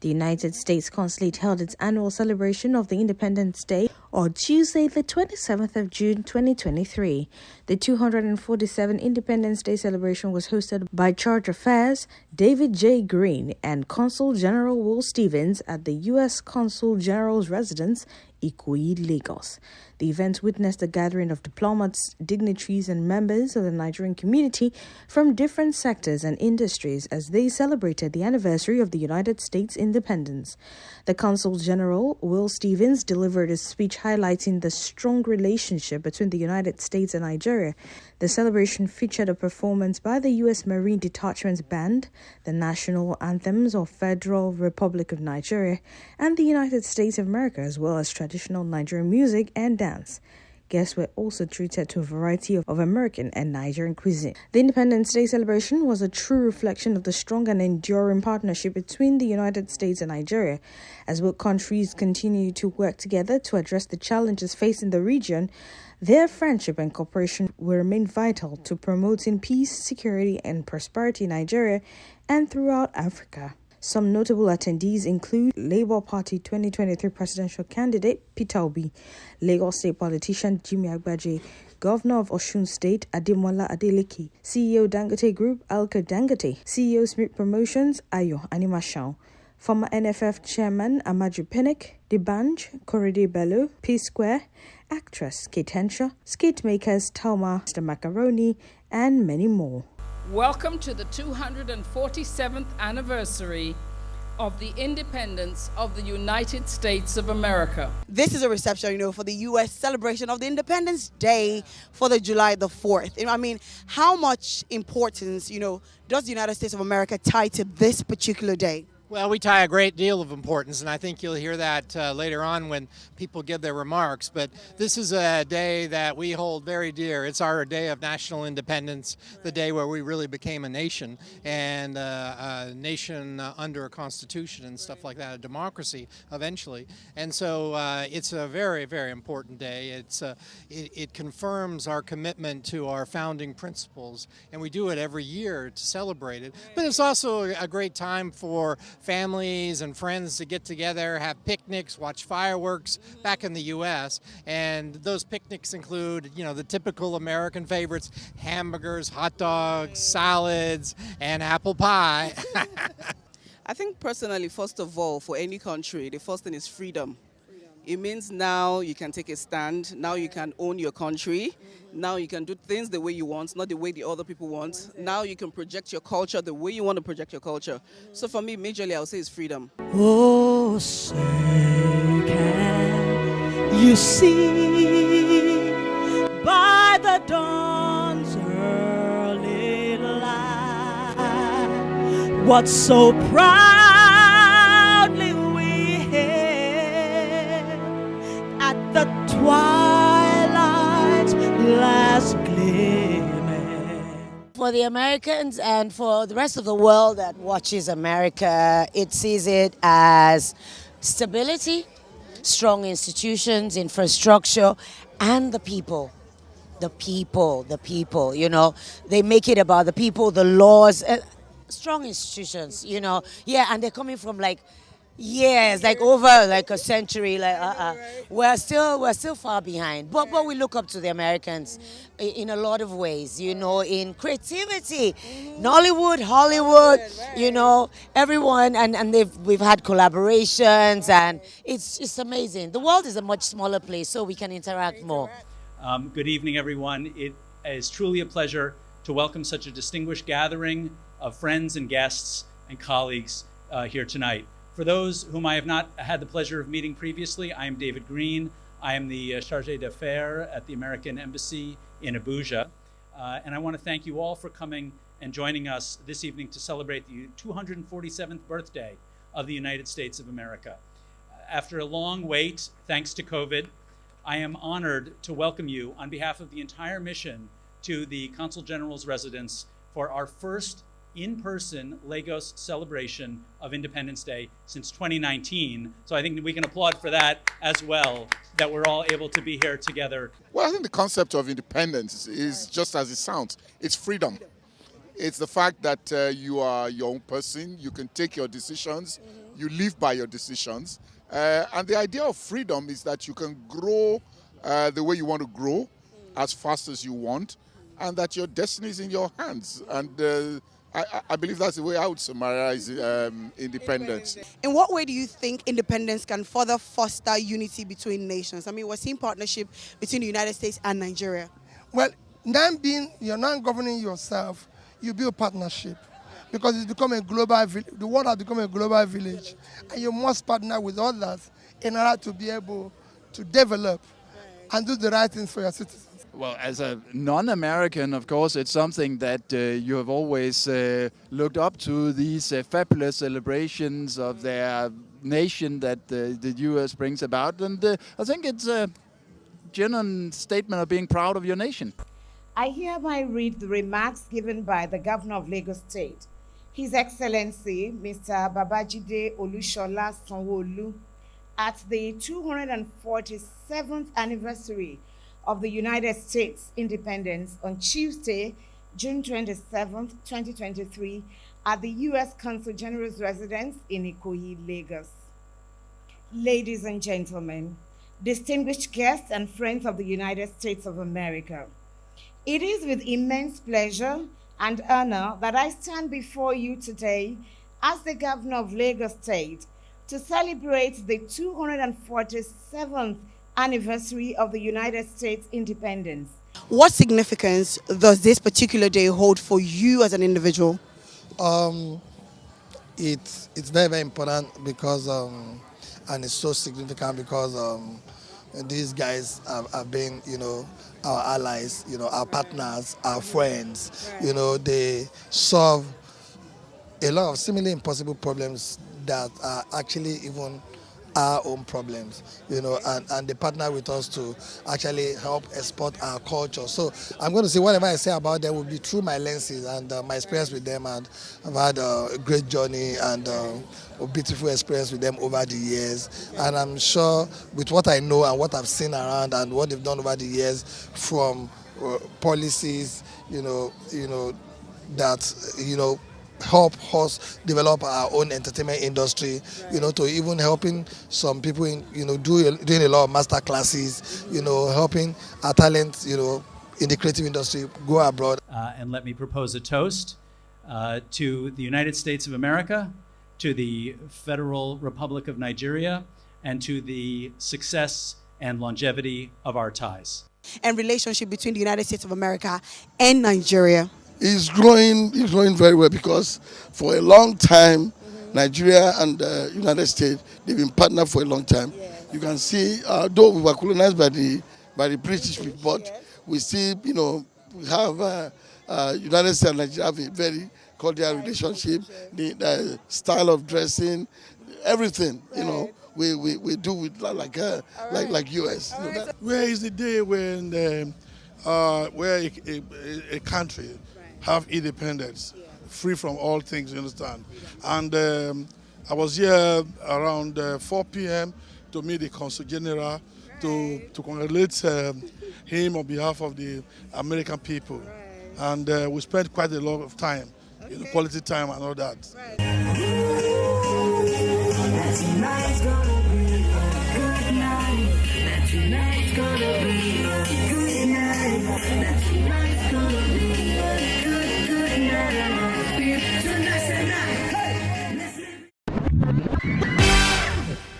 The United States Consulate held its annual celebration of the Independence Day on Tuesday, the 27th of June 2023. The 247th Independence Day celebration was hosted by Charge Affairs David J. Green and Consul General Will Stevens at the U.S. Consul General's residence, Ikoyi, Lagos. The event witnessed a gathering of diplomats, dignitaries, and members of the Nigerian community from different sectors and industries as they celebrated the anniversary of the United States independence. The Consul General, Will Stevens, delivered a speech highlighting the strong relationship between the United States and Nigeria. The celebration featured a performance by the U.S. Marine Detachment's Band, the national anthems of Federal Republic of Nigeria and the United States of America, as well as traditional Nigerian music and dance. Guests were also treated to a variety of American and Nigerian cuisine. The Independence Day celebration was a true reflection of the strong and enduring partnership between the United States and Nigeria, as both countries continue to work together to address the challenges facing the region. Their friendship and cooperation will remain vital to promoting peace, security, and prosperity in Nigeria and throughout Africa. Some notable attendees include Labour Party 2023 presidential candidate Peter Obi, Lagos State politician Jimmy Agbaje, Governor of Osun State Ademola Adeleke, CEO Dangote Group Alka Dangote, CEO Smith Promotions Ayo Animashaun, former NFF Chairman Amaju Pinnick, D'banj, Korede Bello, P Square, actress Kate Henshaw, skate makers Talma, Mr. Macaroni, and many more. Welcome to the 247th anniversary of the independence of the United States of America. This is a reception, for the U.S. celebration of the Independence Day for the July the 4th. I mean, how much importance, does the United States of America tie to this particular day? Well, we tie a great deal of importance, and I think you'll hear that later on when people give their remarks. But this is a day that we hold very dear. It's our day of national independence, the day where we really became a nation, and a nation under a constitution and stuff like that, a democracy eventually. And so it's a very, very important day. It confirms our commitment to our founding principles, and we do it every year to celebrate it. But it's also a great time for families and friends to get together, have picnics, watch fireworks back in the U.S. And those picnics include, the typical American favorites, hamburgers, hot dogs, salads, and apple pie. I think personally, first of all, for any country, the first thing is freedom. It means now you can take a stand, now you can own your country, now you can do things the way you want, not the way the other people want. Now you can project your culture the way you want to project your culture. So for me, majorly, I would say it's freedom. Oh, say can you see by the dawn's early light what so proudly we hailed at the twilight's last gleaming. For the Americans and for the rest of the world that watches America, it sees it as stability, strong institutions, infrastructure, and the people. The people, they make it about the people, the laws, strong institutions, Yeah, and they're coming from years, over a century. We're still far behind, but we look up to the Americans in a lot of ways, in creativity, Nollywood, Hollywood, everyone, and we've had collaborations, and it's amazing. The world is a much smaller place, so we can interact more. Good evening, everyone. It is truly a pleasure to welcome such a distinguished gathering of friends and guests and colleagues here tonight. For those whom I have not had the pleasure of meeting previously, I am David Green. I am the Chargé d'Affaires at the American Embassy in Abuja. And I want to thank you all for coming and joining us this evening to celebrate the 247th birthday of the United States of America. After a long wait, thanks to COVID, I am honored to welcome you on behalf of the entire mission to the Consul General's residence for our first in-person Lagos celebration of Independence Day since 2019. So I think we can applaud for that as well, that we're all able to be here together. Well, I think the concept of independence is just as it sounds. It's freedom. It's the fact that you are your own person. You can take your decisions. You live by your decisions. And the idea of freedom is that you can grow the way you want to grow, as fast as you want, and that your destiny is in your hands. And I believe that's the way I would summarize independence. In what way do you think independence can further foster unity between nations? I mean, we're seeing partnership between the United States and Nigeria. Well, you're not governing yourself, you build partnership. Because it's become a global, the world has become a global village. And you must partner with others in order to be able to develop and do the right things for your citizens. Well, as a non-American, of course, it's something that you have always looked up to, these fabulous celebrations of their nation that the U.S. brings about. And I think it's a genuine statement of being proud of your nation. I hereby read the remarks given by the Governor of Lagos State, His Excellency Mr. Babajide Olushola Sanwo-Olu, at the 247th anniversary of the United States independence on Tuesday, June 27, 2023, at the U.S. Consul General's residence in Ikoyi, Lagos. Ladies and gentlemen, distinguished guests and friends of the United States of America, it is with immense pleasure and honor that I stand before you today as the Governor of Lagos State to celebrate the 247th anniversary of the United States independence. What significance does this particular day hold for you as an individual? It's very, very important because, and it's so significant because these guys have been, our allies, our partners, our friends. They solve a lot of seemingly impossible problems that are actually even our own problems, and they partner with us to actually help export our culture. So I'm going to say whatever I say about them will be through my lenses and my experience with them, and I've had a great journey and a beautiful experience with them over the years. And I'm sure with what I know and what I've seen around and what they've done over the years, from policies, that help us develop our own entertainment industry, to even helping some people in, doing a lot of master classes, helping our talent, in the creative industry go abroad. And let me propose a toast to the United States of America, to the Federal Republic of Nigeria, and to the success and longevity of our ties. And relationship between the United States of America and Nigeria. It's growing very well because for a long time, Nigeria and the United States, they've been partnered for a long time. Yes. You can see, though we were colonized by the British people, but we still, we have United States and Nigeria have a very cordial relationship. The style of dressing, everything, we do with like US. Where is the day when where a country have independence, free from all things, you understand? And I was here around 4 p.m. to meet the Consul General to congratulate him on behalf of the American people. And we spent quite a lot of time, quality time and all that.